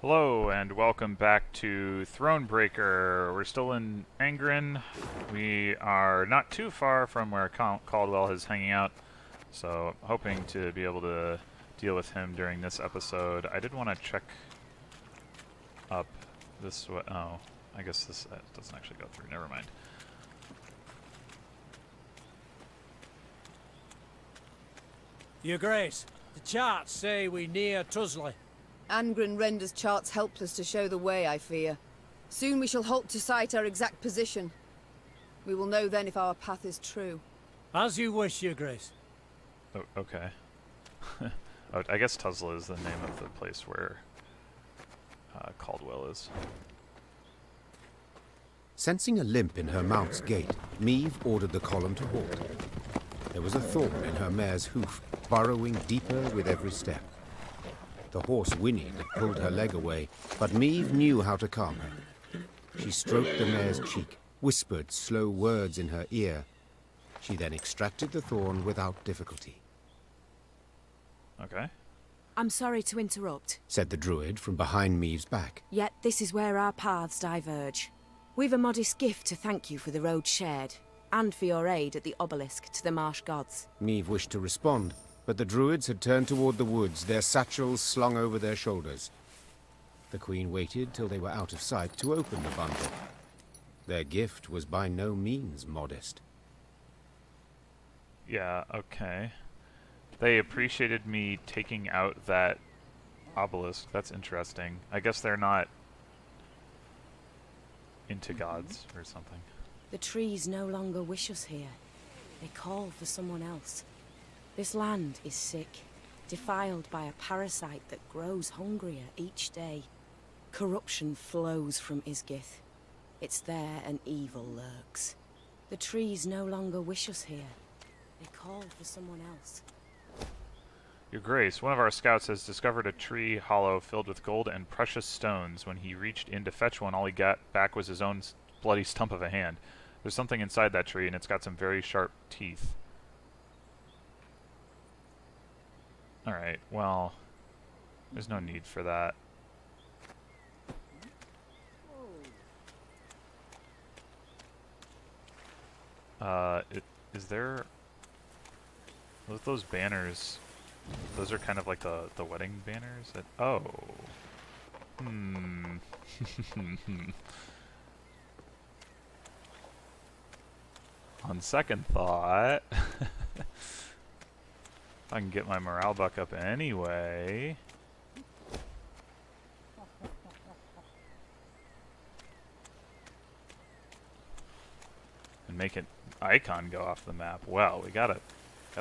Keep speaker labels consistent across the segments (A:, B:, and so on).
A: Hello and welcome back to Thronebreaker. We're still in Angren. We are not too far from where Caldwell is hanging out, so hoping to be able to deal with him during this episode. I did want to check up this way. Oh, I guess this doesn't actually go through. Never mind.
B: Your Grace, the charts say we near Tusley.
C: Angren renders charts helpless to show the way, I fear. Soon we shall halt to sight our exact position. We will know then if our path is true.
B: As you wish, Your Grace.
A: Oh, okay. Oh, I guess Tuzla is the name of the place where Caldwell is.
D: Sensing a limp in her mount's gait, Meve ordered the column to halt. There was a thorn in her mare's hoof, burrowing deeper with every step. The horse whinnied and pulled her leg away, but Meve knew how to calm her. She stroked the mare's cheek, whispered slow words in her ear. She then extracted the thorn without difficulty.
A: Okay.
E: I'm sorry to interrupt,
D: Said the druid from behind Meve's back.
E: yet this is where our paths diverge. We've a modest gift to thank you for the road shared, and for your aid at the obelisk to the marsh gods.
D: Meve wished to respond, but the druids had turned toward the woods, their satchels slung over their shoulders. The queen waited till they were out of sight to open the bundle. Their gift was by no means modest.
A: Yeah, okay. They appreciated me taking out that obelisk. That's interesting. I guess they're not into gods or something.
E: The trees no longer wish us here. They call for someone else. This land is sick, defiled by a parasite that grows hungrier each day. Corruption flows from Isgith. It's there an evil lurks. The trees no longer wish us here. They call for someone else.
A: Your Grace, one of our scouts has discovered a tree hollow filled with gold and precious stones. When he reached in to fetch one, all he got back was his own bloody stump of a hand. There's something inside that tree, and it's got some very sharp teeth. Alright, well, there's no need for that. Is there... With those banners, those are kind of like the wedding banners? Oh. Hmm. On second thought... I can get my morale buck up anyway. And make an icon go off the map. Well, we gotta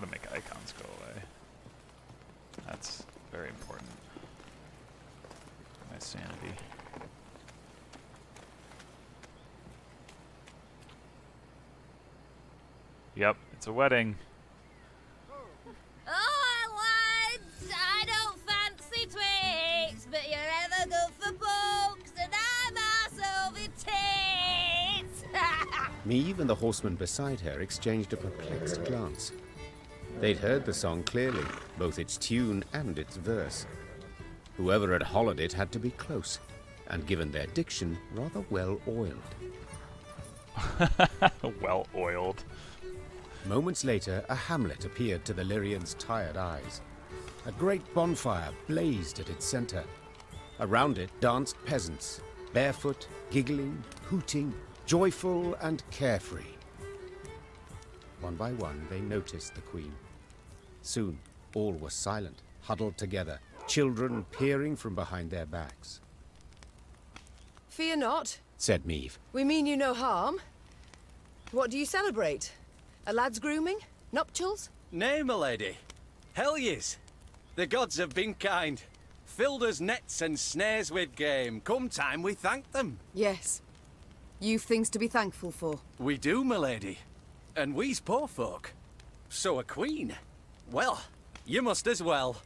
A: make icons go away. That's very important. My sanity. Yep, it's a wedding.
F: I don't fancy tweaks, but you're ever good for pokes, and I'm ass over tits.
D: Meve and the horseman beside her exchanged a perplexed glance. They'd heard the song clearly, both its tune and its verse. Whoever had hollered it had to be close, and given their diction, rather well-oiled.
A: Well-oiled.
D: Moments later, a hamlet appeared to the Lyrians' tired eyes. A great bonfire blazed at its center. Around it danced peasants, barefoot, giggling, hooting, joyful and carefree. One by one, they noticed the queen. Soon, all were silent, huddled together, children peering from behind their backs.
C: Fear not,
D: Said Meve.
C: we mean you no harm. What do you celebrate? A lad's grooming? Nuptials?
B: Nay, my lady. Hell yes. The gods have been kind. Filled us nets and snares with game. Come time we thank them.
C: Yes. You've things to be thankful for.
B: We do, my lady. And we's poor folk. So a queen. Well, you must as well.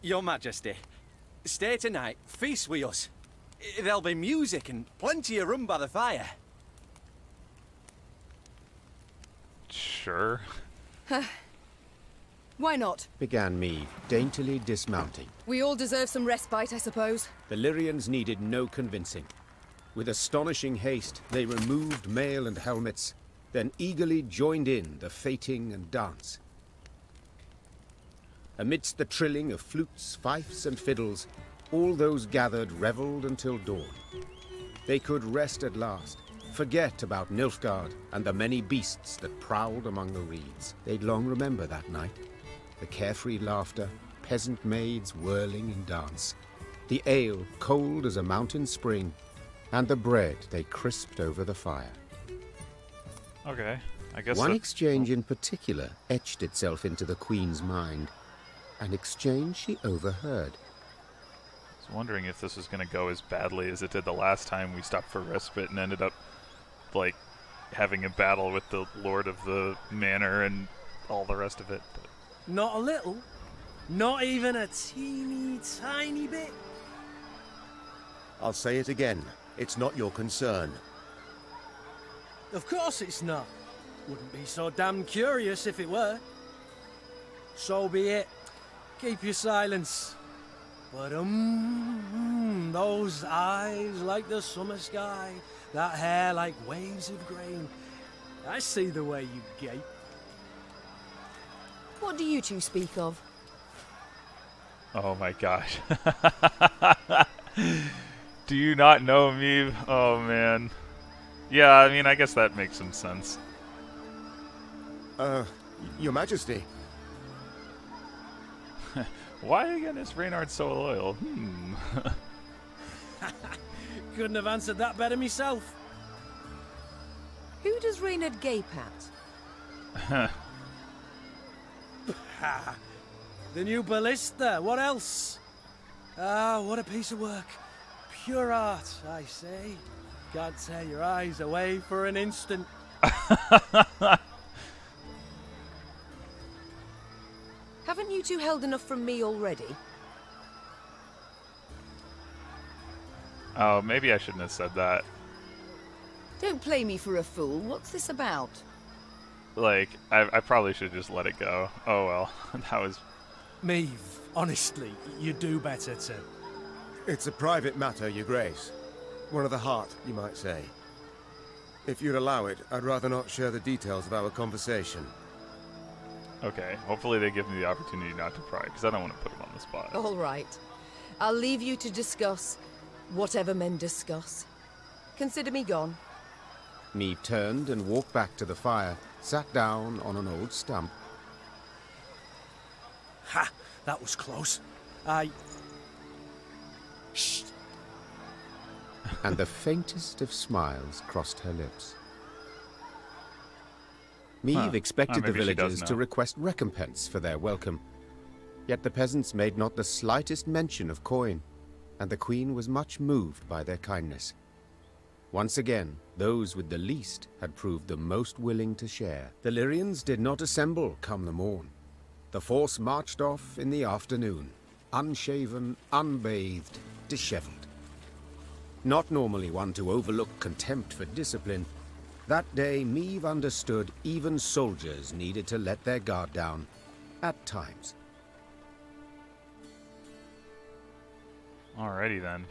B: Your Majesty, stay tonight, feast with us. There'll be music and plenty of rum by the fire.
A: Sure.
C: Why not?
D: began Meve, daintily dismounting.
C: We all deserve some respite, I suppose.
D: The Lyrians needed no convincing. With astonishing haste, they removed mail and helmets, then eagerly joined in the feting and dance. Amidst the trilling of flutes, fifes, and fiddles, all those gathered revelled until dawn. They could rest at last, forget about Nilfgaard and the many beasts that prowled among the reeds. They'd long remember that night. The carefree laughter, peasant maids whirling in dance, the ale cold as a mountain spring, and the bread they crisped over the fire.
A: Okay, I guess
D: One
A: that-
D: exchange in particular etched itself into the Queen's mind, an exchange she overheard.
A: I was wondering if this was going to go as badly as it did the last time we stopped for respite and ended up, like, having a battle with the Lord of the Manor and all the rest of it. But
G: Not a little. Not even a teeny tiny bit.
H: I'll say it again. It's not your concern.
G: Of course it's not. Wouldn't be so damn curious if it were. So be it. Keep your silence. But those eyes like the summer sky, that hair like waves of grain. I see the way you gape.
C: What do you two speak of?
A: oh my gosh. Do you not know me? Oh man. Yeah, I mean, I guess that makes some sense.
H: Your Majesty.
A: Why again is Reynard so loyal?
G: Couldn't have answered that better myself.
C: Who does Reynard gape at?
G: Ha! The new ballista, what else? Ah, what a piece of work. Pure art, I say. Can't tear your eyes away for an instant.
C: Haven't you two held enough from me already?
A: Oh, maybe I shouldn't have said that.
C: Don't play me for a fool. What's this about?
A: Like, I probably should just let it go. Oh well, that was...
G: Meve, honestly, you do better to.
H: It's a private matter, Your Grace. One of the heart, you might say. If you'd allow it, I'd rather not share the details of our conversation.
A: Okay, hopefully they give me the opportunity not to pry, because I don't want to put them on the spot.
C: All right. I'll leave you to discuss whatever men discuss. Consider me gone.
D: Meve turned and walked back to the fire, sat down on an old stump.
G: Ha! That was close. Shh!
D: And the faintest of smiles crossed her lips. Meve expected the
A: maybe she does
D: villagers to
A: know.
D: request recompense for their welcome. Yet the peasants made not the slightest mention of coin, and the Queen was much moved by their kindness. Once again, those with the least had proved the most willing to share. The Lyrians did not assemble come the morn. The force marched off in the afternoon, unshaven, unbathed, dishevelled. Not normally one to overlook contempt for discipline, that day Meve understood even soldiers needed to let their guard down, at times.
A: Alrighty then.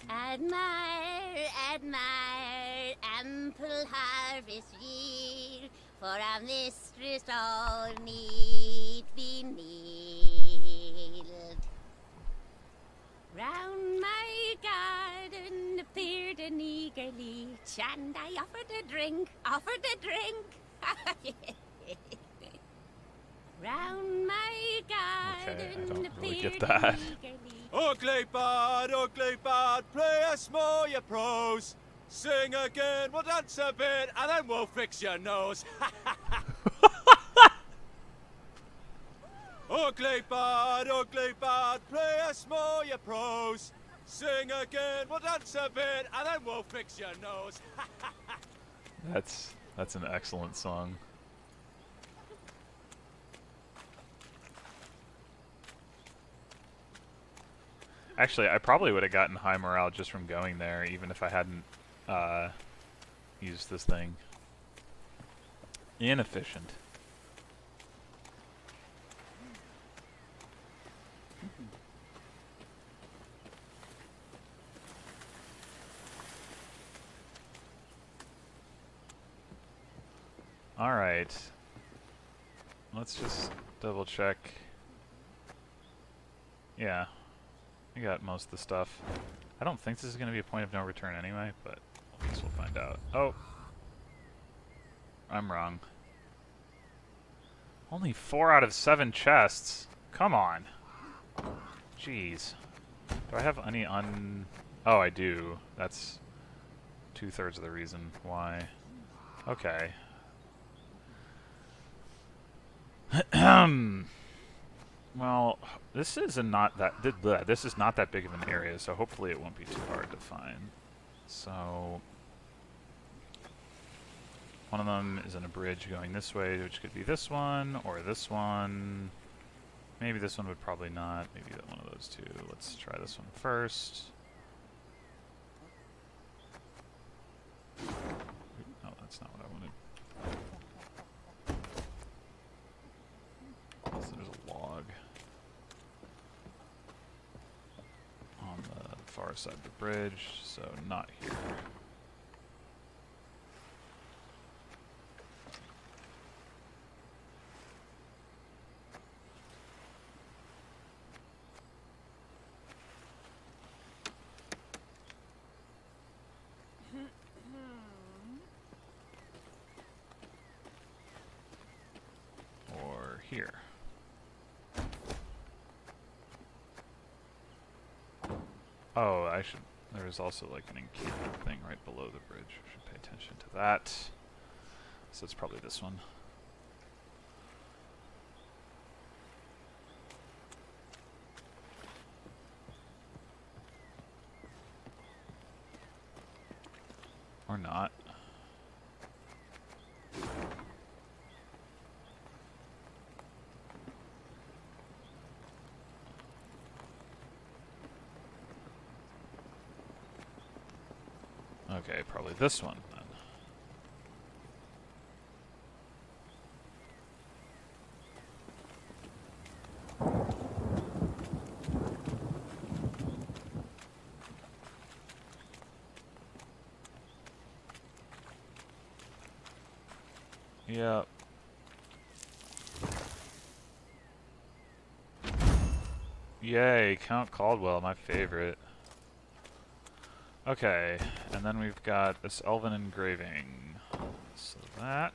F: Admire, admire, ample harvest yield, for our mistress all need be kneeled. Round my garden appeared an eager leech, and I offered a drink, Round my garden
A: Okay, I don't really
F: appeared
A: get that.
F: an eager leech.
B: Ugly bad, play us more your prose. Sing again, we'll dance a bit, and then we'll fix your nose. Ugly bad, play us more your prose. Sing again, we'll dance a bit, and then we'll fix your nose.
A: That's an excellent song. Actually, I probably would have gotten high morale just from going there, even if I hadn't, use this thing. Inefficient. Alright. Let's just double check. Yeah. I got most of the stuff. I don't think this is going to be a point of no return anyway, but I guess we'll find out. Oh! I'm wrong. Only 4 out of 7 chests. Come on. Jeez. Do I have any Oh, I do. That's 2/3 of the reason why. Okay. Well, this is not that big of an area, so hopefully it won't be too hard to find. So one of them is in a bridge going this way, which could be this one or this one. Maybe this one would probably not. Maybe that one of those two. Let's try this one first. Oh, that's not what I wanted. So there's a log on the far side of the bridge, so not here. Or here. Oh, I should... There is also like an encampment thing right below the bridge. I should pay attention to that. So it's probably this one. Or not. Okay, probably this one then. Yep. Yay, Count Caldwell, my favorite. Okay, and then we've got this elven engraving. So that...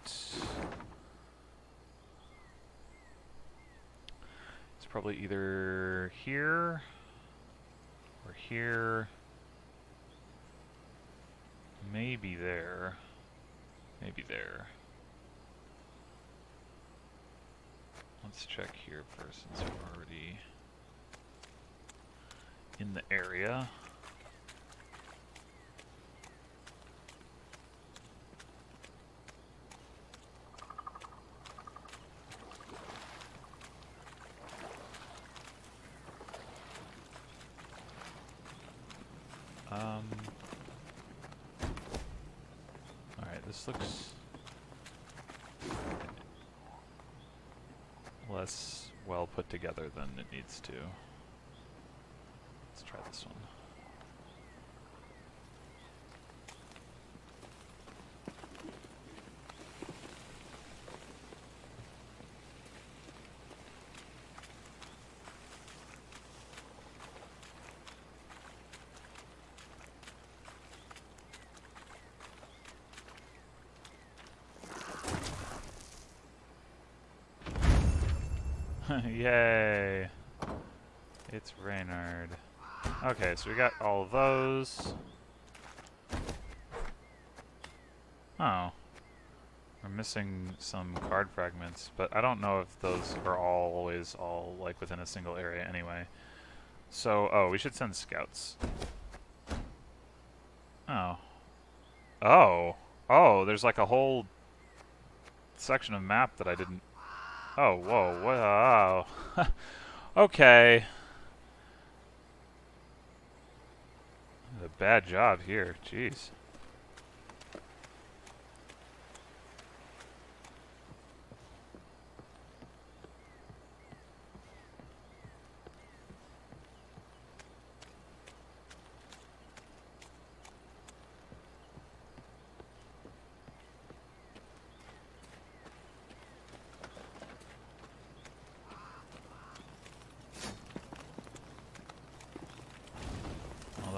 A: it's probably either here, or here, maybe there, maybe there. Let's check here first since we're already in the area. Alright, this looks less well put together than it needs to. Let's try this one. Yay! It's Reynard. Okay, so we got all of those. Oh. We're missing some card fragments, but I don't know if those are always all like within a single area anyway. So, oh, we should send scouts. Oh. Oh! Oh, there's like a whole section of map that I didn't... Oh, whoa, wow. Okay. Did a bad job here, jeez.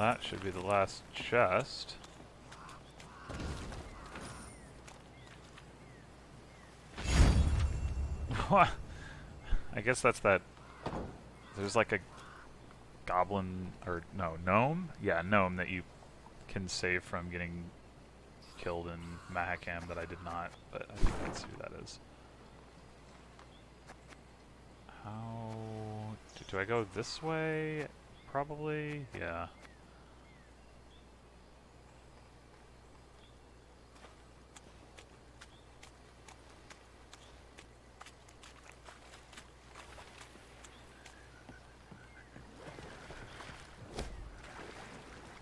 A: that should be the last chest. What? I guess that's that. There's like a goblin, or no, gnome? Yeah, gnome that you can save from getting killed in Mahakam that I did not, but I think that's who that is. How... do I go this way? Probably? Yeah.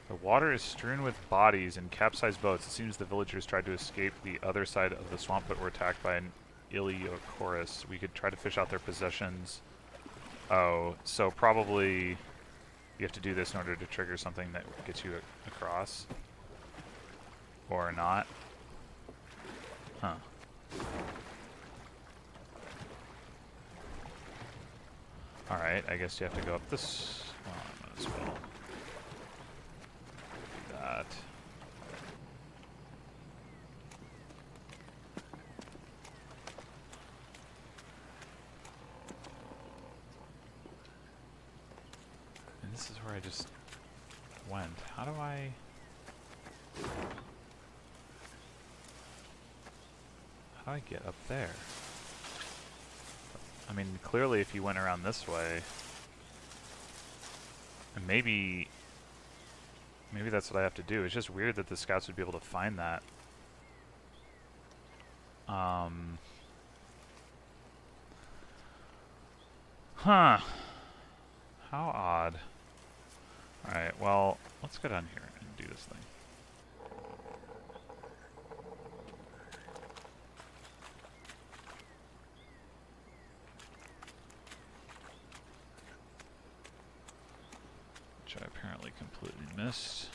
A: The water is strewn with bodies and capsized boats. It seems the villagers tried to escape the other side of the swamp but were attacked by an Iliochorus. We could try to fish out their possessions. Oh, so probably you have to do this in order to trigger something that gets you across. Or not. Huh. Alright, I guess you have to go up this... well, I might as well. That. And this is where I just went. How do I... how do I get up there? I mean, clearly if you went around this way, and maybe that's what I have to do. It's just weird that the scouts would be able to find that. Huh. How odd. Alright, well, let's go down here and do this thing. Which I apparently completely missed.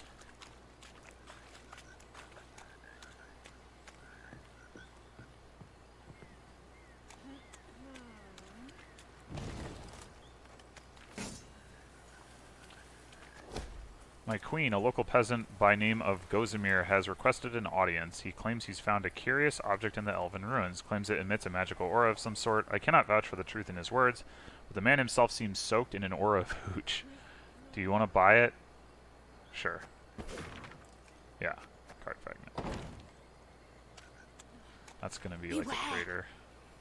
A: My queen, a local peasant by name of Gozamir, has requested an audience. He claims he's found a curious object in the elven ruins, claims it emits a magical aura of some sort. I cannot vouch for the truth in his words, but the man himself seems soaked in an aura of hooch. Do you want to buy it? Sure. Yeah, card fragment. That's gonna be like a traitor.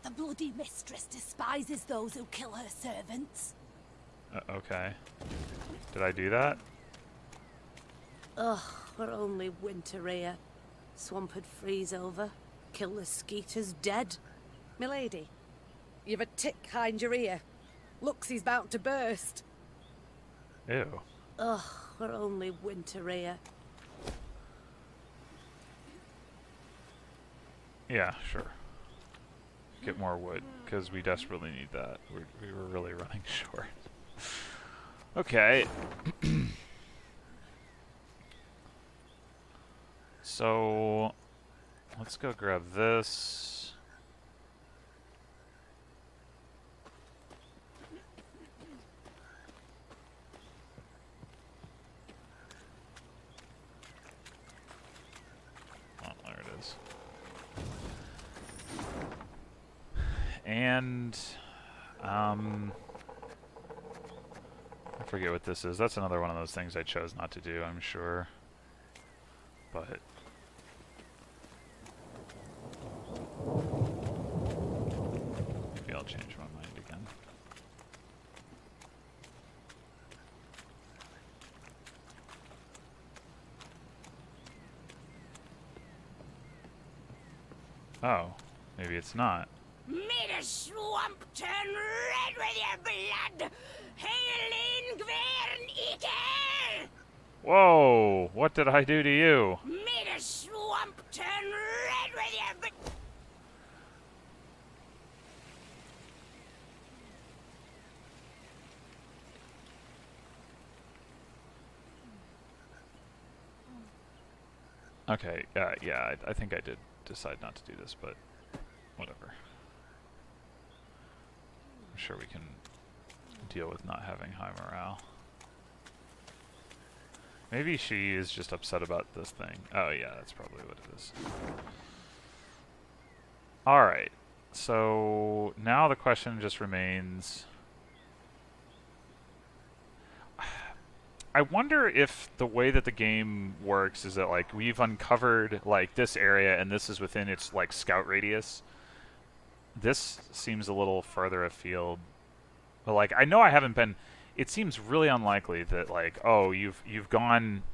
F: The bloody mistress despises those who kill her servants.
A: Okay. Did I do that?
E: Ugh, we're only winter here. Swamp'd freeze over. Kill the skeeters dead. Milady, you've a tick behind your ear. Looks he's about to burst.
A: Ew.
E: Ugh, we're only winter here.
A: Yeah, sure. Get more wood, because we desperately need that. We were really running short. Okay. So, let's go grab this. Oh, there it is. And, I forget what this is. That's another one of those things I chose not to do, I'm sure. But... maybe I'll change my mind again. Oh, maybe it's not.
F: May the swamp turn red with your blood! Hail in Gwent Eater!
A: Whoa! What did I do to you?
F: May the swamp turn red with your blood!
A: Okay, yeah, I think I did decide not to do this, but whatever. I'm sure we can deal with not having high morale. Maybe she is just upset about this thing. Oh yeah, that's probably what it is. Alright, so now the question just remains... I wonder if the way that the game works is that, like, we've uncovered, like, this area and this is within its, like, scout radius. This seems a little further afield. But, like, I know I haven't been... It seems really unlikely that, like, oh, you've gone,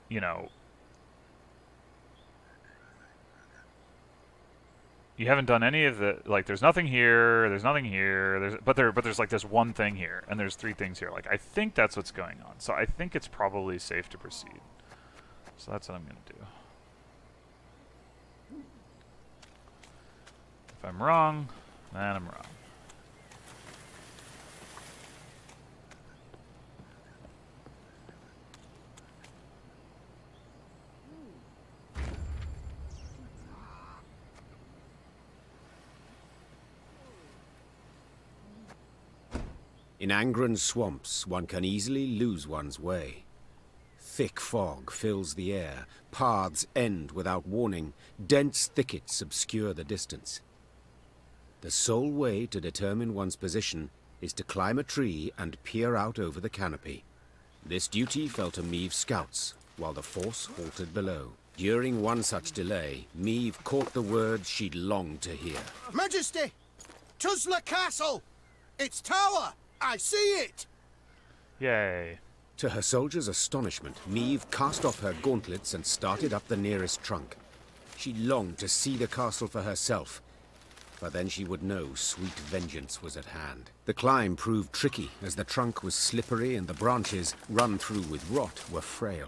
A: you know... You haven't done any of the, like, there's nothing here, there's nothing here, but there's like this one thing here, and there's 3 things here. Like, I think that's what's going on. So I think it's probably safe to proceed. So that's what I'm going to do. If I'm wrong, then I'm wrong.
D: In Angren's swamps, one can easily lose one's way. Thick fog fills the air, paths end without warning, dense thickets obscure the distance. The sole way to determine one's position is to climb a tree and peer out over the canopy. This duty fell to Meave's scouts, while the force halted below. During one such delay, Meave caught the words she'd longed to hear.
I: Majesty! Tuzla Castle! Its tower! I see it!
A: Yay.
D: To her soldiers' astonishment, Meave cast off her gauntlets and started up the nearest trunk. She longed to see the castle for herself, but then she would know sweet vengeance was at hand. The climb proved tricky, as the trunk was slippery and the branches, run through with rot, were frail.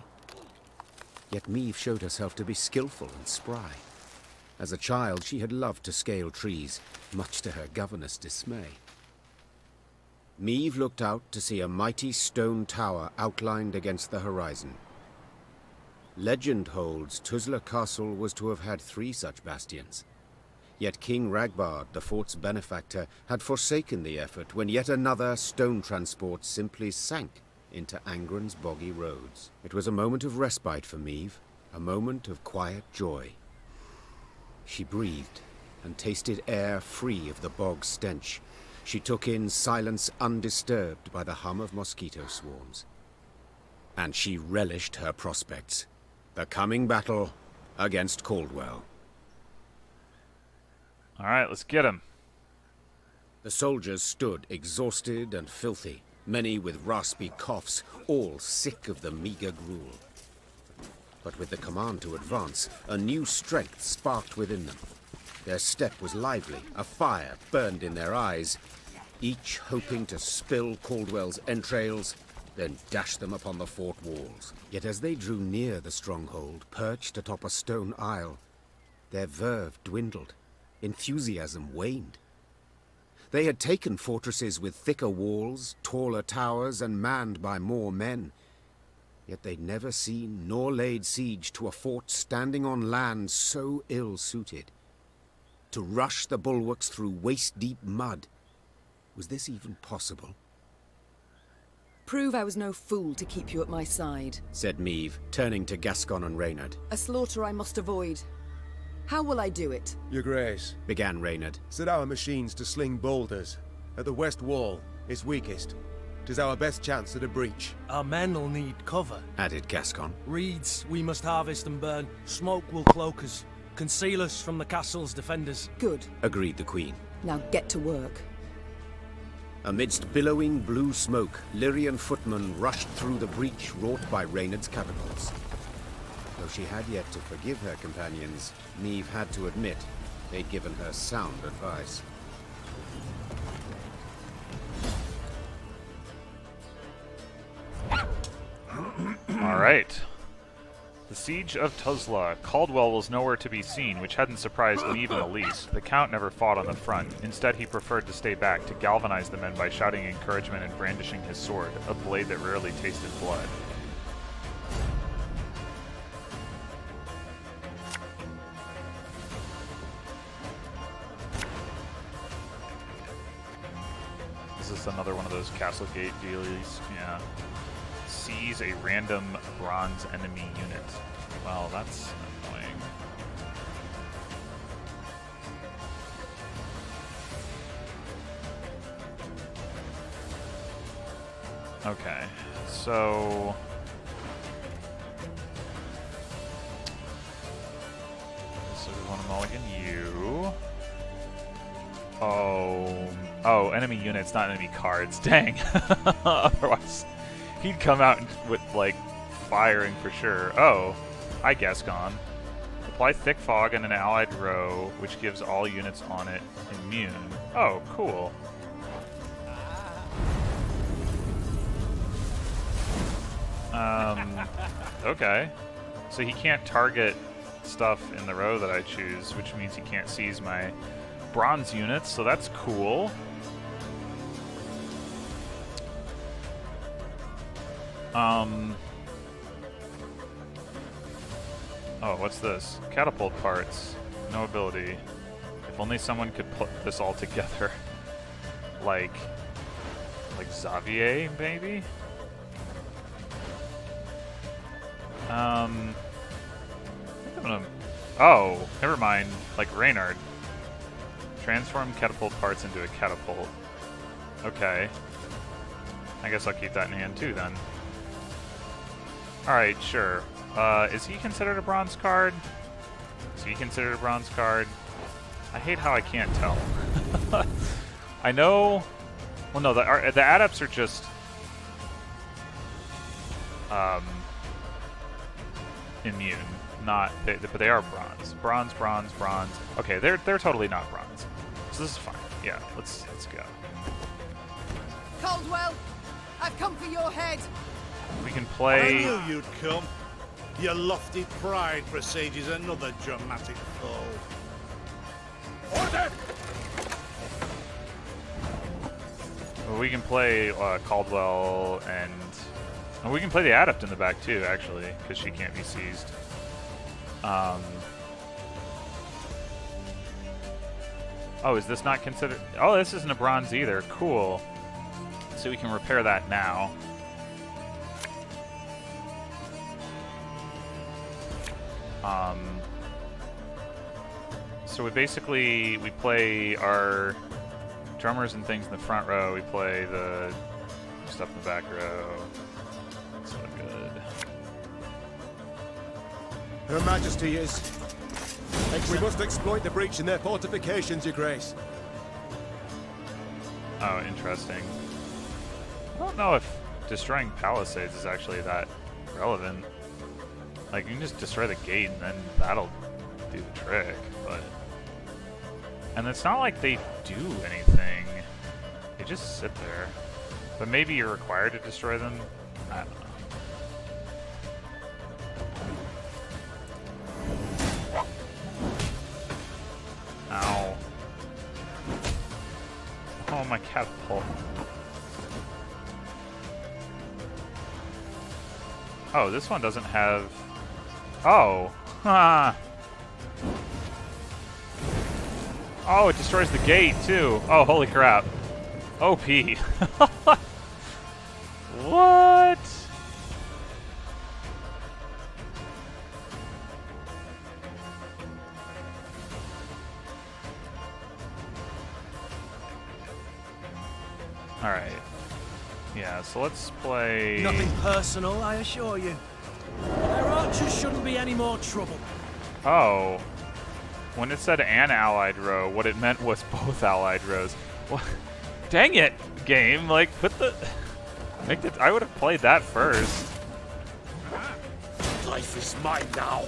D: Yet Meave showed herself to be skillful and spry. As a child, she had loved to scale trees, much to her governess' dismay. Meave looked out to see a mighty stone tower outlined against the horizon. Legend holds Tuzla Castle was to have had 3 such bastions. Yet King Ragbard, the fort's benefactor, had forsaken the effort when yet another stone transport simply sank into Angren's boggy roads. It was a moment of respite for Meave, a moment of quiet joy. She breathed and tasted air free of the bog stench. She took in silence undisturbed by the hum of mosquito swarms. And she relished her prospects. The coming battle against Caldwell.
A: Alright, let's get him.
D: The soldiers stood exhausted and filthy, many with raspy coughs, all sick of the meager gruel. But with the command to advance, a new strength sparked within them. Their step was lively, a fire burned in their eyes, each hoping to spill Caldwell's entrails, then dash them upon the fort walls. Yet as they drew near the stronghold, perched atop a stone isle, their verve dwindled, enthusiasm waned. They had taken fortresses with thicker walls, taller towers, and manned by more men. Yet they'd never seen nor laid siege to a fort standing on land so ill-suited. To rush the bulwarks through waist-deep mud. Was this even possible?
C: Prove I was no fool to keep you at my side.
D: Said Meave, turning to Gascon and Reynard.
C: A slaughter I must avoid. How will I do it?
H: Your Grace,
D: Began Reynard.
H: set our machines to sling boulders at the west wall, its weakest. 'Tis our best chance at a breach.
G: Our men'll need cover.
D: Added Gascon.
G: Reeds we must harvest and burn. Smoke will cloak us, conceal us from the castle's defenders.
C: Good.
D: Agreed the Queen.
C: Now get to work.
D: Amidst billowing blue smoke, Lyrian footmen rushed through the breach wrought by Reynard's catapults. Though she had yet to forgive her companions, Meave had to admit they'd given her sound advice.
A: Alright. The siege of Tuzla. Caldwell was nowhere to be seen, which hadn't surprised me even the least. The Count never fought on the front. Instead, he preferred to stay back, to galvanize the men by shouting encouragement and brandishing his sword, a blade that rarely tasted blood. This is this another one of those Castlegate dealies? Yeah. Seize a random bronze enemy unit. Well, that's annoying. Okay, so... So we want to mulligan you. Oh, enemy units, not enemy cards. Dang. Otherwise, he'd come out with, like, firing for sure. Oh, hi Gascon. Apply thick fog on an allied row, which gives all units on it immune. Oh, cool. Okay. So he can't target stuff in the row that I choose, which means he can't seize my bronze units, so that's cool. Oh, what's this? Catapult parts. No ability. If only someone could put this all together. Like Xavier, maybe? I'm gonna... Oh, never mind. Like Reynard. Transform catapult parts into a catapult. Okay. I guess I'll keep that in hand too, then. Alright, sure. Is he considered a bronze card? Is he considered a bronze card? I hate how I can't tell. I know... Well, no, the adepts are just... immune. Not... but they are bronze. Bronze, bronze, bronze. Okay, they're totally not bronze. So this is fine. Yeah, let's go.
C: Caldwell, I've come for your head.
A: We can
I: I
A: play...
I: knew you'd come. Your lofty pride presages another dramatic fall. Order!
A: Well, we can play Caldwell and we can play the Adept in the back too, actually, because she can't be seized. Oh, is this not considered? Oh, this isn't a bronze either. Cool. So we can repair that now. So we basically, we play our drummers and things in the front row. We play the stuff in the back row. That's not good.
H: Her Majesty is... We must exploit the breach in their fortifications, Your Grace.
A: Oh, interesting. I don't know if destroying palisades is actually that relevant. Like, you can just destroy the gate and then that'll do the trick, but... And it's not like they do anything. They just sit there. But maybe you're required to destroy them? I don't know. Ow. Oh, my catapult. Oh, this one doesn't have... Oh. Ha. Oh, it destroys the gate, too. Oh, holy crap. OP. What? Alright. Yeah, so let's play...
G: Nothing personal, I assure you. Their archers shouldn't be any more trouble.
A: Oh. When it said an allied row, what it meant was both allied rows. Well, dang it, game. Like, put the... Make the... I would have played that first.
I: Life is mine now.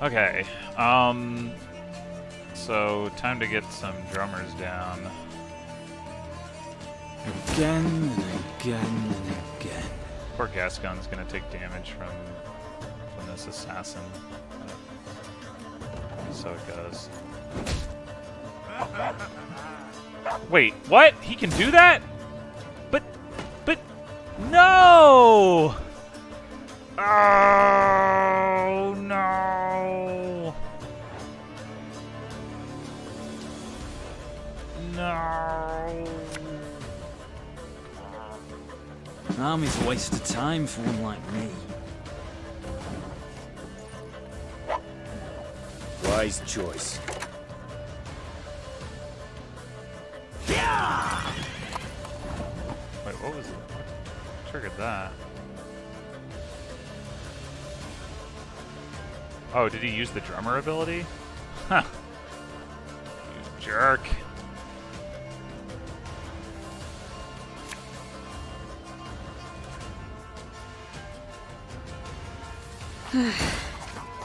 A: Okay. So, time to get some drummers down.
J: Again and again and again.
A: Poor Gascon's gonna take damage from this assassin. So it goes. Wait, what? He can do that? But no! Oh no!
J: army's a waste of time for one like me.
D: Wise choice.
A: Wait, what was it? What triggered that? Oh, did he use the drummer ability? Huh. You jerk.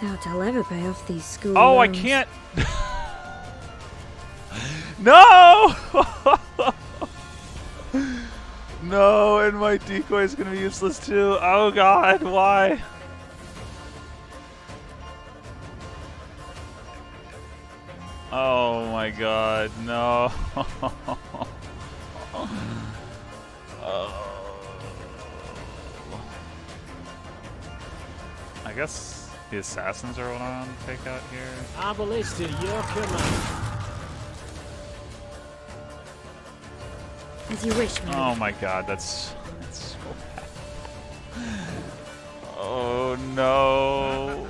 K: Doubt I'll ever pay off these school
A: Oh, I
K: loans.
A: can't. No! No, and my decoy is going to be useless too. Oh god, why? Oh my god, no. I guess the assassins are what I want to take out here.
G: Abalist to your command.
K: As you wish, my
A: Oh my god, that's so bad. Oh no.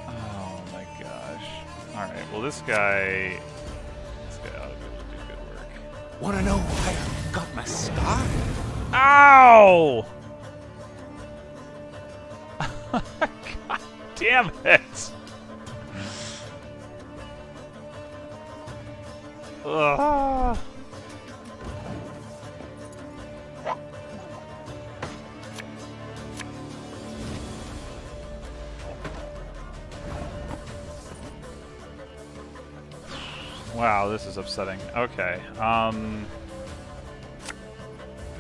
A: Oh my gosh. Alright, well this guy ought to be able to do good work.
H: Wanna know why I got my scar?
A: Ow! God damn it! Ugh. Wow, this is upsetting. Okay,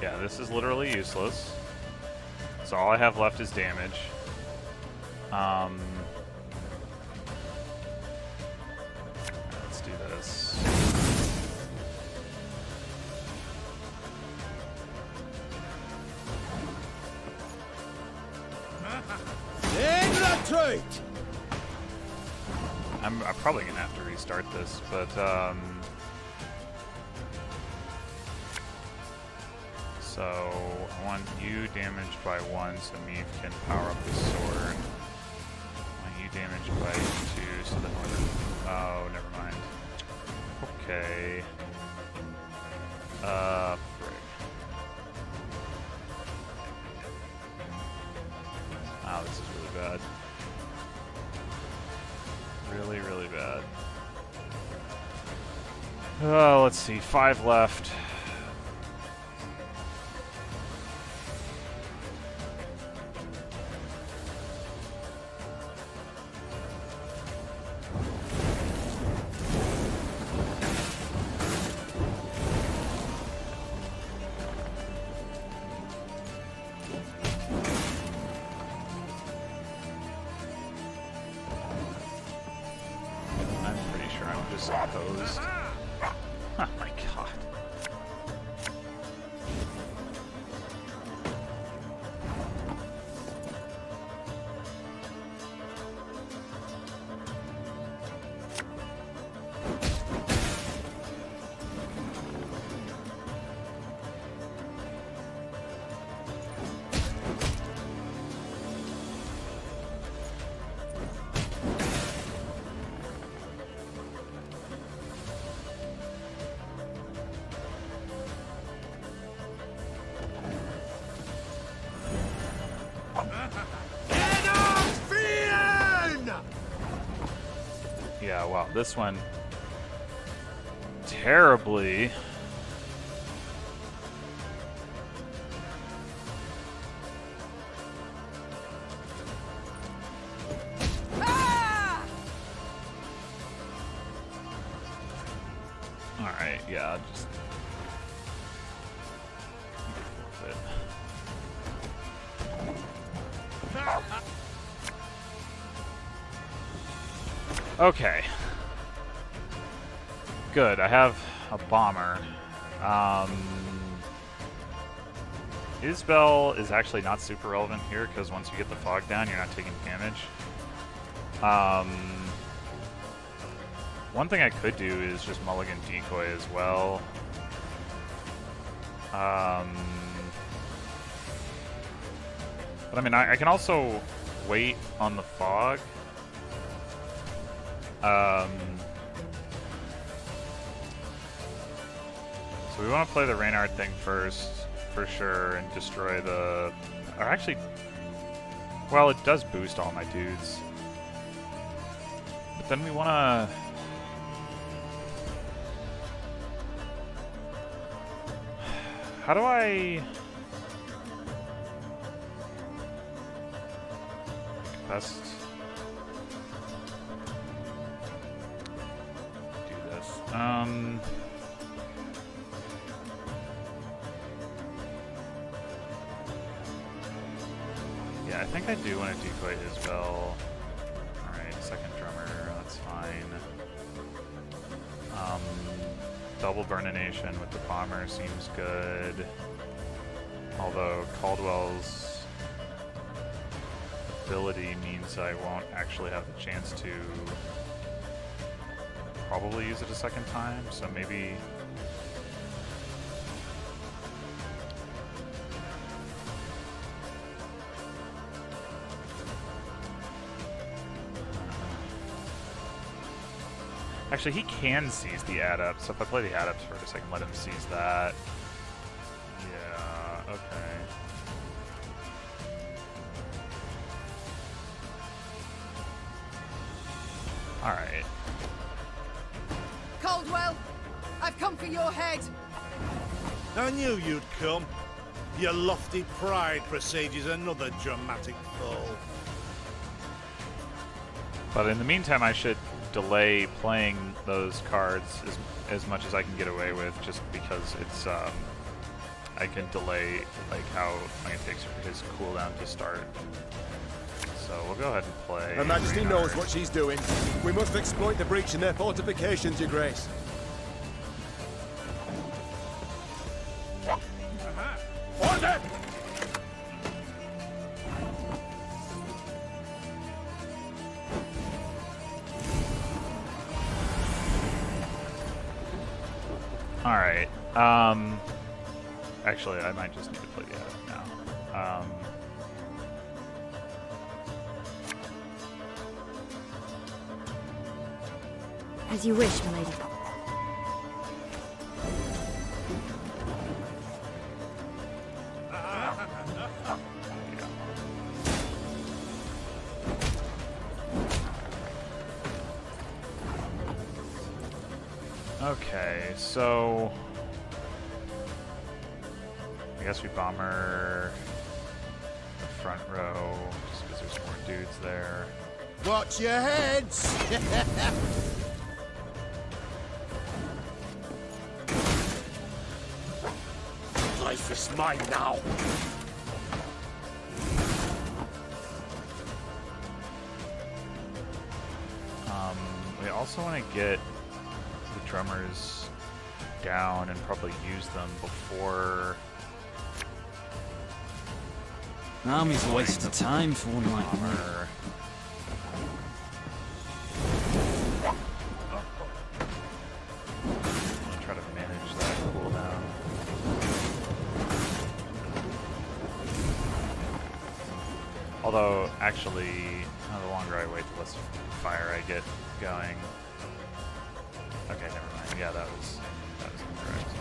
A: yeah, this is literally useless. So all I have left is damage. Let's do this. I'm probably gonna have to restart this, but so I want you damaged by 1 so Meave can power up the sword. I want you damaged by 2 so the northern. Oh, never mind. Okay. Frick. Wow, this is really bad. Really, really bad. Oh, let's see. 5 left. Opposed. Oh my god. Yeah, wow, this one terribly. All right, yeah, I'll just forfeit. Okay. Good, I have a bomber. Isbel is actually not super relevant here because once you get the fog down, you're not taking damage. One thing I could do is just mulligan decoy as well. But I mean, I can also wait on the fog. So we want to play the Reynard thing first, for sure, and destroy the... Or actually... Well, it does boost all my dudes. But then we want to... How do I... Best... do this. Yeah, I think I do want to decoy his bell. Alright, second drummer, that's fine. Double burnination with the bomber seems good. Although Caldwell's ability means I won't actually have the chance to probably use it a second time, so maybe... Actually, he can seize the adept, so if I play the adepts first, I can let him seize that. Yeah, okay. Alright.
C: Caldwell, I've come for your head.
I: I knew you'd come. Your lofty pride presages another dramatic fall.
A: But in the meantime, I should delay playing those cards as much as I can get away with, just because it's I can delay like how long it takes for his cooldown to start. So we'll go ahead and play.
H: Her Majesty
A: Reynard.
H: knows what she's doing. We must exploit the breach in their fortifications, Your Grace.
I: Order!
A: Alright, actually, I might just need to play the adept now.
K: As you wish, milady.
A: Okay, so... I guess we bomber the front row, just because there's more dudes there.
H: Watch your heads!
I: Life is mine now.
A: We also want to get the drummers down and probably use them before...
J: Army's a waste of time for one like me.
A: bomber. Try to manage that cooldown. Although, actually, the longer I wait, the less fire I get going. Okay, never mind. Yeah, that was incorrect.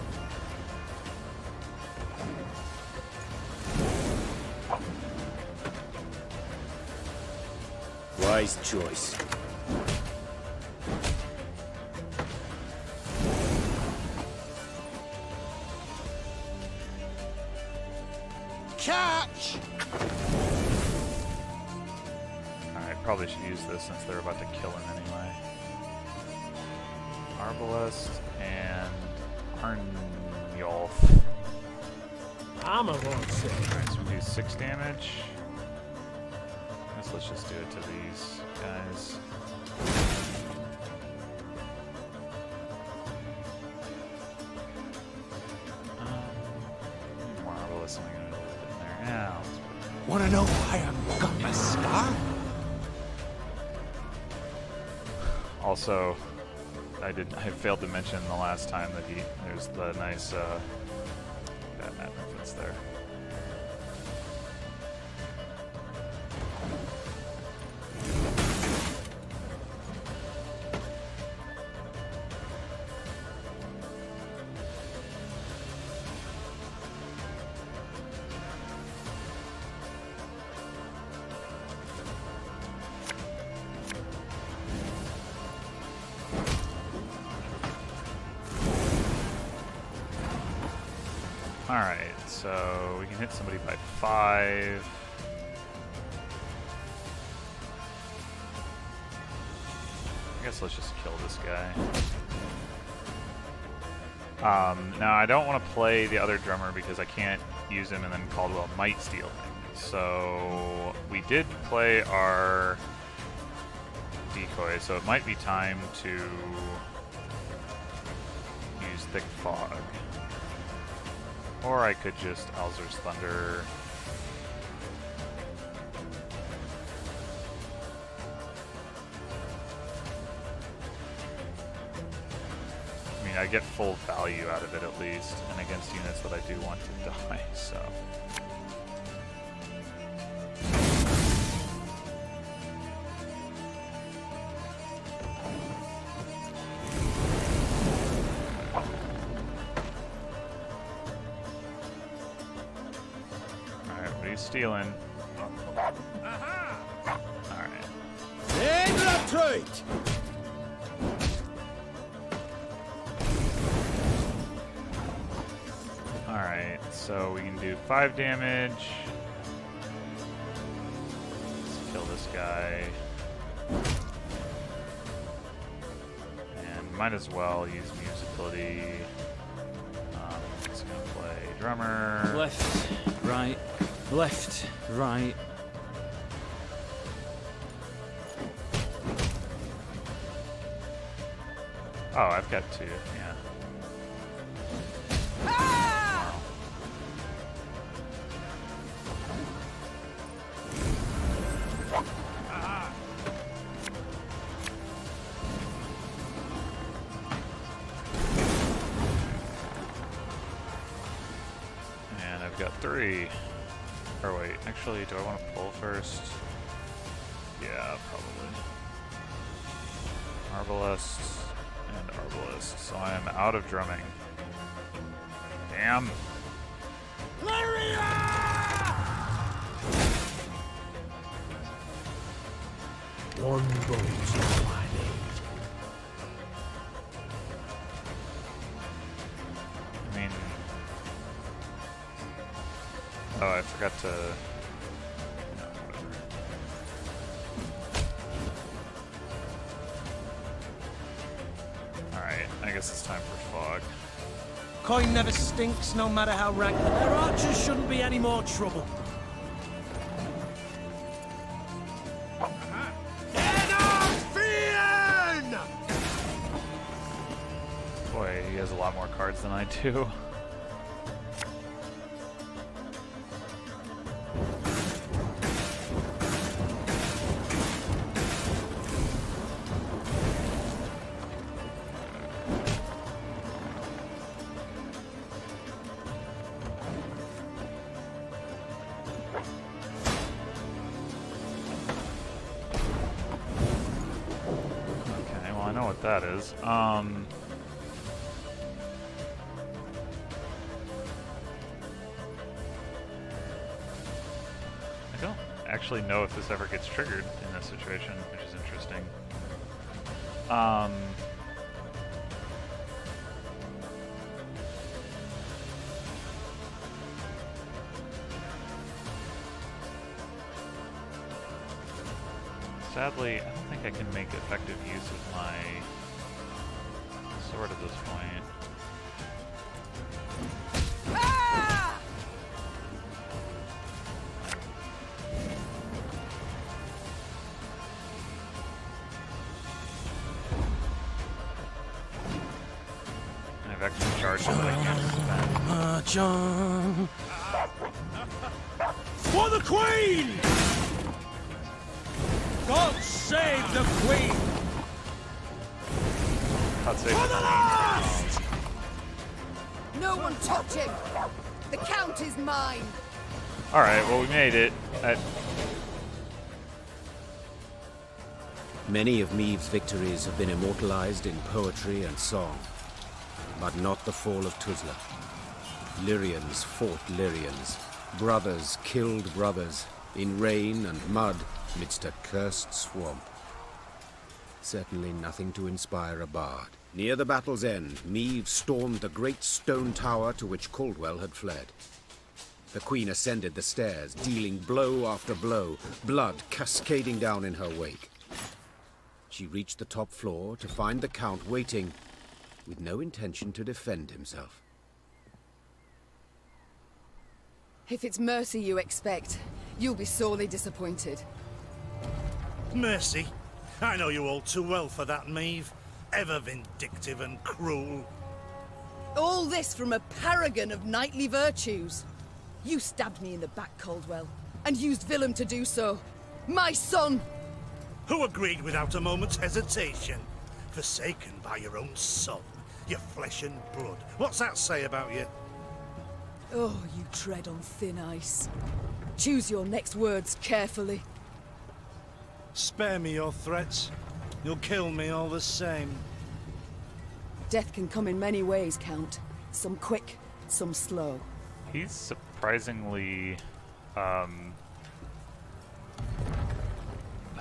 D: Wise choice.
H: Catch!
A: Alright, probably should use this since they're about to kill him anyway. Arbalest and Arnulf.
G: I'm a won't say.
A: Alright, so we do 6 damage. I guess let's just do it to these guys. More Arbalest, I'm gonna put in there now.
I: Wanna know why I'm got my scar?
A: Also, I failed to mention the last time that there's the nice Batman reference there. Alright, so we can hit somebody by 5. I guess let's just kill this guy. Now I don't want to play the other drummer because I can't use him and then Caldwell might steal him. So we did play our decoy, so it might be time to use Thick Fog. Or I could just Alzur's Thunder. I mean, I get full value out of it at least, and against units that I do want to die, so. Stealing. Alright. Alright, so we can do 5 damage. Let's kill this guy. And might as well use Muse ability. Just gonna play drummer.
J: Left, right. Left, right.
A: Oh, I've got 2, yeah. Wow. And I've got 3. Or wait, actually, do I want to pull first? Yeah, probably. Arbalest and Arbalest. So I am out of drumming. Damn.
I: Lyria!
G: One boat is all I need.
A: I mean... Oh, I forgot to... No, whatever. Alright, I guess it's time for Fog.
G: Coin never stinks, no matter how rank. Their archers shouldn't be any more trouble.
A: Boy, he has a lot more cards than I do. That is. I don't actually know if this ever gets triggered in this situation, which is interesting. Sadly, I don't think I can make effective use of my sword at this point.
C: Ah!
A: I've actually charged him, but I can't spend.
G: March on. For the Queen! God save the Queen!
A: God save the queen.
C: No one touch him! The Count is mine!
A: Alright, well we made it.
D: Many of Maeve's victories have been immortalized in poetry and song, but not the fall of Tuzla. Lyrians fought Lyrians. Brothers killed brothers, in rain and mud, midst a cursed swamp. Certainly nothing to inspire a bard. Near the battle's end, Maeve stormed the great stone tower to which Caldwell had fled. The Queen ascended the stairs, dealing blow after blow, blood cascading down in her wake. She reached the top floor to find the Count waiting, with no intention to defend himself.
C: If it's mercy you expect, you'll be sorely disappointed.
I: Mercy? I know you all too well for that, Maeve. Ever vindictive and cruel.
C: All this from a paragon of knightly virtues. You stabbed me in the back, Caldwell, and used Willem to do so. My son!
I: Who agreed without a moment's hesitation? Forsaken by your own son, your flesh and blood. What's that say about you?
C: Oh, you tread on thin ice. Choose your next words carefully.
I: Spare me your threats. You'll kill me all the same.
C: Death can come in many ways, Count. Some quick, some slow.
A: He's surprisingly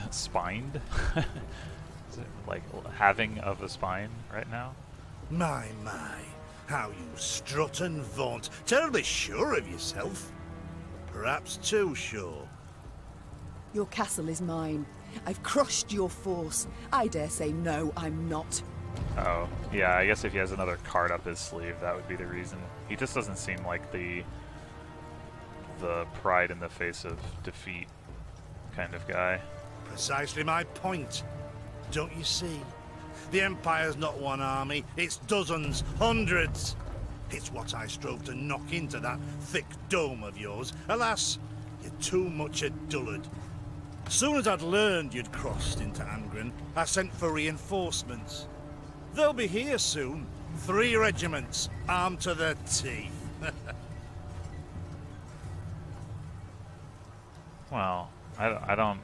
A: spined. Is it like having of a spine right now?
I: My, how you strut and vaunt. Terribly sure of yourself. Perhaps too sure.
C: Your castle is mine. I've crushed your force. I dare say no, I'm not.
A: Oh, yeah, I guess if he has another card up his sleeve, that would be the reason. He just doesn't seem like the pride in the face of defeat kind of guy.
I: Precisely my point. Don't you see? The Empire's not one army, it's dozens, hundreds. It's what I strove to knock into that thick dome of yours. Alas, you're too much a dullard. Soon as I'd learned you'd crossed into Angren, I sent for reinforcements. They'll be here soon. 3 regiments, armed to the teeth.
A: Well, I don't...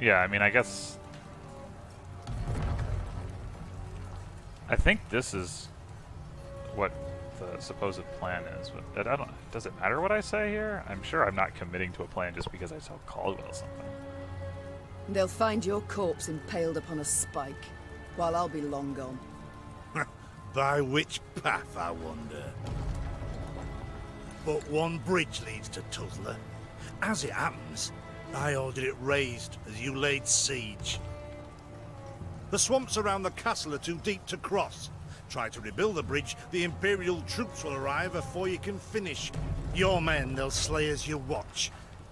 A: Yeah, I mean, I guess... I think this is what the supposed plan is, but I don't... Does it matter what I say here? I'm sure I'm not committing to a plan just because I tell Caldwell something.
C: They'll find your corpse impaled upon a spike, while I'll be long gone.
I: By which path, I wonder? But one bridge leads to Tuzla. As it happens, I ordered it raised as you laid siege. The swamps around the castle are too deep to cross. Try to rebuild the bridge, the Imperial troops will arrive before you can finish. Your men they'll slay as you watch,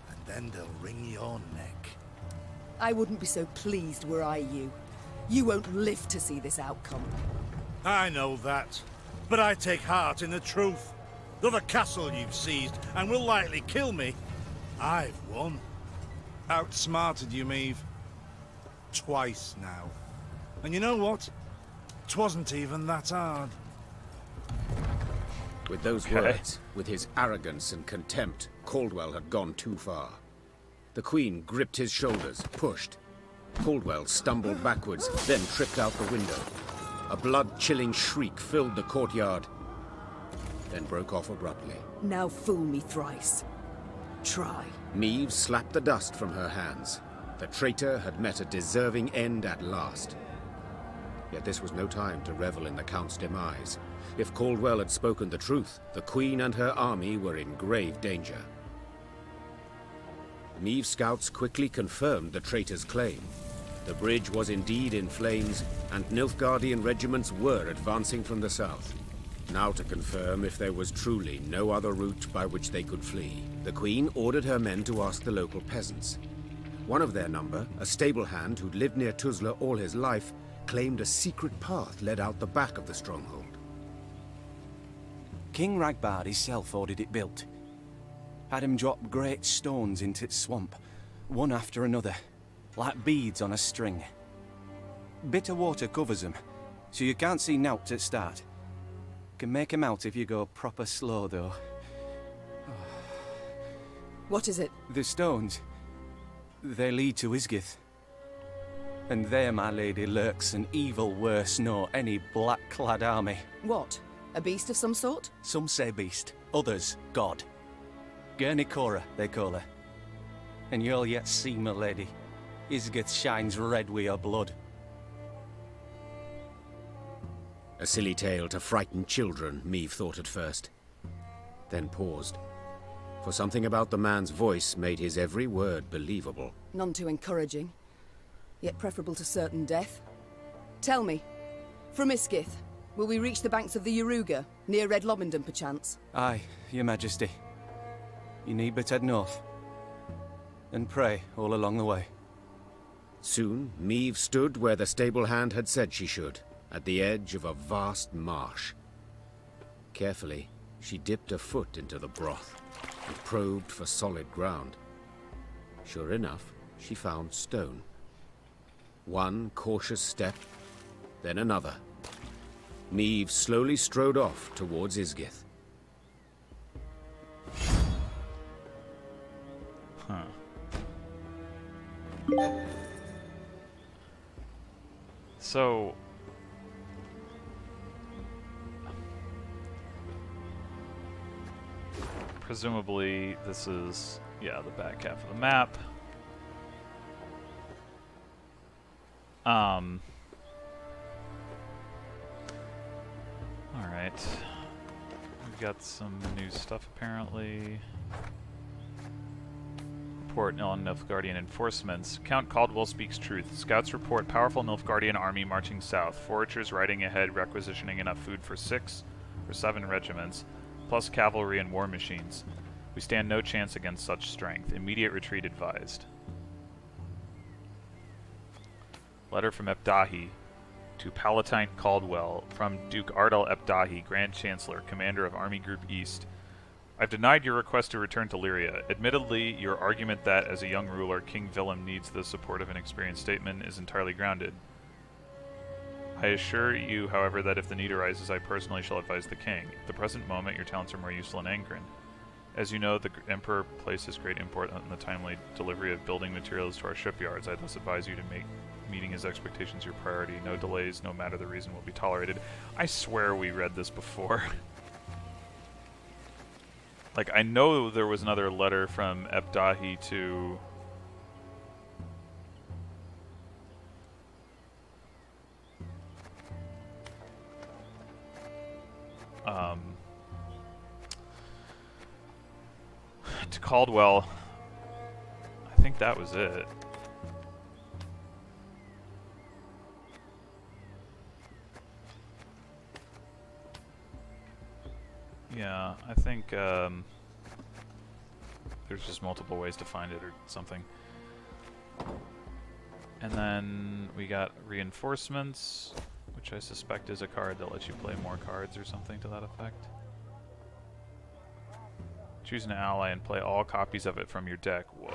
I: and then they'll wring your neck.
C: I wouldn't be so pleased were I you. You won't live to see this outcome.
I: I know that, but I take heart in the truth. Though the castle you've seized and will likely kill me, I've won. Outsmarted you, Maeve. Twice now. And you know what? 'Twasn't even that hard.
D: With those words, with his arrogance and contempt, Caldwell had gone too far. The Queen gripped his shoulders, pushed. Caldwell stumbled backwards, then tripped out the window. A blood-chilling shriek filled the courtyard, then broke off abruptly.
C: Now fool me thrice. Try.
D: Maeve slapped the dust from her hands. The traitor had met a deserving end at last. Yet this was no time to revel in the Count's demise. If Caldwell had spoken the truth, the Queen and her army were in grave danger. Maeve's scouts quickly confirmed the traitor's claim. The bridge was indeed in flames, and Nilfgaardian regiments were advancing from the south. Now to confirm if there was truly no other route by which they could flee, the Queen ordered her men to ask the local peasants. One of their number, a stable hand who'd lived near Tuzla all his life, claimed a secret path led out the back of the stronghold.
B: King Ragbard himself ordered it built. Had him drop great stones into its swamp, one after another, like beads on a string. Bitter water covers them, so you can't see nowt at start. Can make 'em out if you go proper slow, though.
C: What is it?
B: The stones, they lead to Isgith. And there, my lady, lurks an evil worse nor any black-clad army.
C: What? A beast of some sort?
B: Some say beast, others god. Gurnikora, they call her. And you'll yet see, my lady. Isgith shines red with her blood.
D: A silly tale to frighten children, Meve thought at first. Then paused. For something about the man's voice made his every word believable.
C: None too encouraging, yet preferable to certain death. Tell me, from Isgith, will we reach the banks of the Yaruga, near Red Lobendon perchance?
B: Aye, your majesty. You need but head north. And pray all along the way.
D: Soon, Meve stood where the stable hand had said she should, at the edge of a vast marsh. Carefully, she dipped a foot into the broth and probed for solid ground. Sure enough, she found stone. One cautious step, then another. Meve slowly strode off towards Isgith.
A: Huh. So... presumably, this is, yeah, the back half of the map. Alright. We've got some new stuff, apparently. Report on Nilfgaardian enforcements. Count Caldwell speaks truth. Scouts report powerful Nilfgaardian army marching south. Foragers riding ahead, requisitioning enough food for 6 or 7 regiments, plus cavalry and war machines. We stand no chance against such strength. Immediate retreat advised. Letter from Ebdahi to Palatine Caldwell from Duke Ardal Ebdahi, Grand Chancellor, Commander of Army Group East. I've denied your request to return to Lyria. Admittedly, your argument that, as a young ruler, King Willem needs the support of an experienced statesman is entirely grounded. I assure you, however, that if the need arises, I personally shall advise the king. At the present moment, your talents are more useful in Angren. As you know, the Emperor places great import on the timely delivery of building materials to our shipyards. I thus advise you to make meeting his expectations your priority. No delays, no matter the reason, will be tolerated. I swear we read this before. Like, I know there was another letter from Ebdahi to... to Caldwell. I think that was it. Yeah, I think there's just multiple ways to find it or something. And then we got reinforcements, which I suspect is a card that lets you play more cards or something to that effect. Choose an ally and play all copies of it from your deck. Whoa.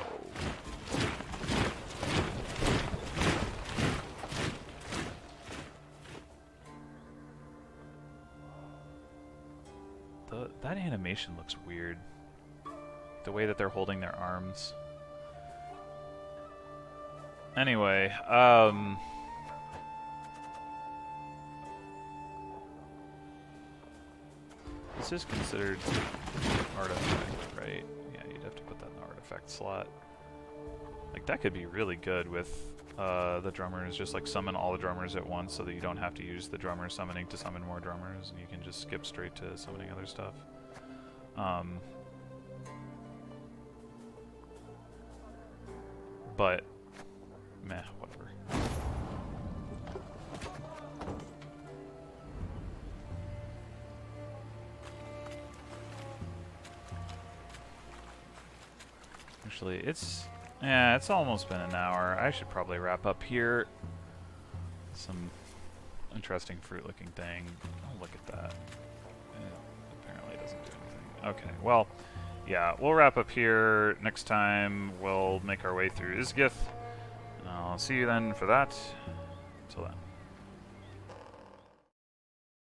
A: That animation looks weird. The way that they're holding their arms. Anyway, this is considered artifact, right? Yeah, you'd have to put that in the artifact slot. Like, that could be really good with the drummers. Just like summon all the drummers at once so that you don't have to use the drummer summoning to summon more drummers, and you can just skip straight to summoning other stuff. But meh, whatever. Actually, it's almost been an hour. I should probably wrap up here. Some interesting fruit-looking thing. Oh, look at that. Apparently it doesn't do anything. Okay, well, yeah, we'll wrap up here. Next time, we'll make our way through Isgith. And I'll see you then for that. Until then.